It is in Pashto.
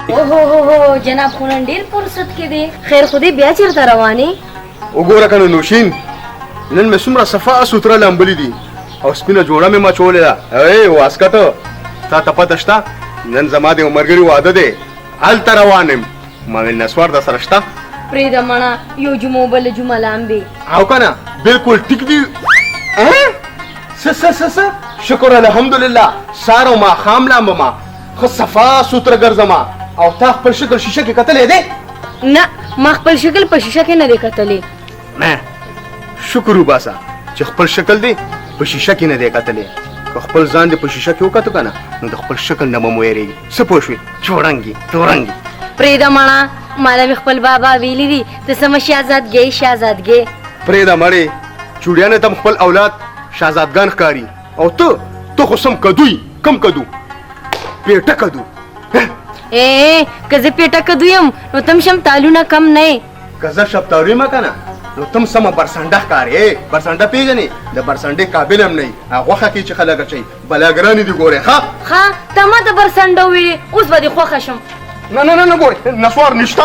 اوه جناب خو نن ډېر فرصت کې دی. خیر خو دې بیا چېرته روانې؟ وګوره کنه نوشین، نن مې څومره صفا سوتره لامبلي دي او سپینه جوړه مې مچولې ده. واسکټو تا ته پته شته نن زما د ملګري واده دی، هلته روان یم. ما ویل نسوار در سره شته؟ پرېږده مړه، یو جمعه بله جمعه لامبې. او کنه بالکل ټیک دي. س شکر الحمدلله، سار او ماښام لامبمه، ښه صفا سوتره ګرځمه. او تا خپل شکل شیشه کې کتلی دی؟ نه، ما خپل شکل په شیشه کې نه دی کتلی. نه، شکر وباسه چې خپل شکل دی په شیشه کې نه دی کتلی. که خپل ځان دې په شیشه کې وکتو که نه نو د خپل شکل نه به مو ویرېږي. څه پوه شوې؟ چوړنګې تورنګې. پرېږده مړه، ماله مې خپل بابا ویلي دي ته سمه شهزادګۍ شهزادګۍ. پرېږده مړې، چوړیانې ته خپل اولاد شهزادګان ښکاري او ته خو سم کدوی. کم کدو؟ پیټه کدو. که زه پیټه کدو یم نو تم شمتالونه کم نه یې. که زه شفتالو یم که نه نو تم سمه برسنډه ښکارې. برسنډه پېژنې؟ د برسنډې قابل هم نه یې. غوښه کې چې خلک اچوي بلاګرانې دي ګورې. ښه ته ما ته برسنډه وویلې، اوس به دې خوښه شم. نه ګورې نسوار نشته.